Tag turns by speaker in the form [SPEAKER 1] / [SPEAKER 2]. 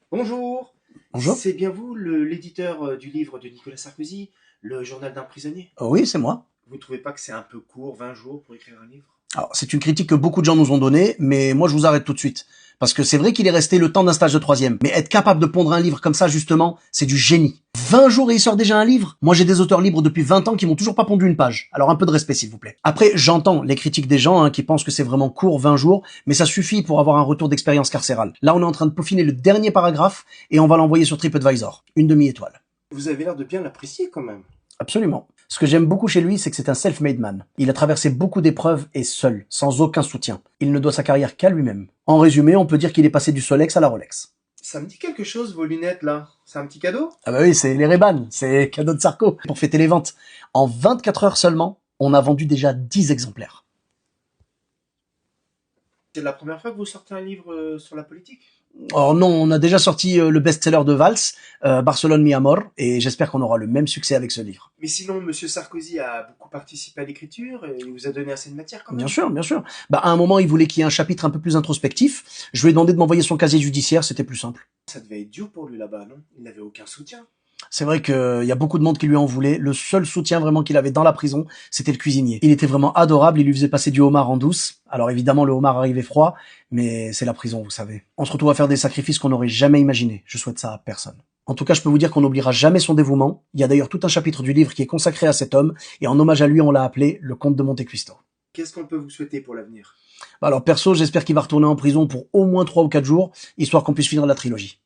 [SPEAKER 1] Bonjour,
[SPEAKER 2] Bonjour.
[SPEAKER 1] c'est bien vous l'éditeur du livre de Nicolas Sarkozy, Le journal d'un prisonnier?
[SPEAKER 2] Oui, c'est moi.
[SPEAKER 1] Vous ne trouvez pas que c'est un peu court, 20 jours pour écrire un livre?
[SPEAKER 2] Alors, c'est une critique que beaucoup de gens nous ont donnée, mais moi je vous arrête tout de suite. Parce que c'est vrai qu'il est resté le temps d'un stage de troisième. Mais être capable de pondre un livre comme ça, justement, c'est du génie. 20 jours et il sort déjà un livre? Moi j'ai des auteurs libres depuis 20 ans qui m'ont toujours pas pondu une page. Alors un peu de respect s'il vous plaît. Après, j'entends les critiques des gens qui pensent que c'est vraiment court, 20 jours, mais ça suffit pour avoir un retour d'expérience carcérale. Là on est en train de peaufiner le dernier paragraphe et on va l'envoyer sur TripAdvisor. Une demi-étoile.
[SPEAKER 1] Vous avez l'air de bien l'apprécier quand même.
[SPEAKER 2] Absolument. Ce que j'aime beaucoup chez lui, c'est que c'est un self-made man. Il a traversé beaucoup d'épreuves et seul, sans aucun soutien. Il ne doit sa carrière qu'à lui-même. En résumé, on peut dire qu'il est passé du Solex à la Rolex.
[SPEAKER 1] Ça me dit quelque chose vos lunettes là. C'est un petit cadeau?
[SPEAKER 2] Ah bah oui, c'est les Ray-Ban, c'est cadeau de Sarko, pour fêter les ventes. En 24 heures seulement, on a vendu déjà 10 exemplaires.
[SPEAKER 1] C'est la première fois que vous sortez un livre sur la politique?
[SPEAKER 2] Or non, on a déjà sorti le best-seller de Valls, Barcelone mi amor, et j'espère qu'on aura le même succès avec ce livre.
[SPEAKER 1] Mais sinon, Monsieur Sarkozy a beaucoup participé à l'écriture et il vous a donné assez de matière quand
[SPEAKER 2] Bien
[SPEAKER 1] même.
[SPEAKER 2] sûr, bien sûr. Bah, à un moment, il voulait qu'il y ait un chapitre un peu plus introspectif. Je lui ai demandé de m'envoyer son casier judiciaire, c'était plus simple.
[SPEAKER 1] Ça devait être dur pour lui là-bas, non? Il n'avait aucun soutien.
[SPEAKER 2] C'est vrai qu'il y a beaucoup de monde qui lui en voulait. Le seul soutien vraiment qu'il avait dans la prison, c'était le cuisinier. Il était vraiment adorable, il lui faisait passer du homard en douce. Alors évidemment, le homard arrivait froid, mais c'est la prison, vous savez. On se retrouve à faire des sacrifices qu'on n'aurait jamais imaginés. Je souhaite ça à personne. En tout cas, je peux vous dire qu'on n'oubliera jamais son dévouement. Il y a d'ailleurs tout un chapitre du livre qui est consacré à cet homme, et en hommage à lui, on l'a appelé le comte de Monte Cristo.
[SPEAKER 1] Qu'est-ce qu'on peut vous souhaiter pour l'avenir?
[SPEAKER 2] Bah alors perso, j'espère qu'il va retourner en prison pour au moins 3 ou 4 jours, histoire qu'on puisse finir la trilogie.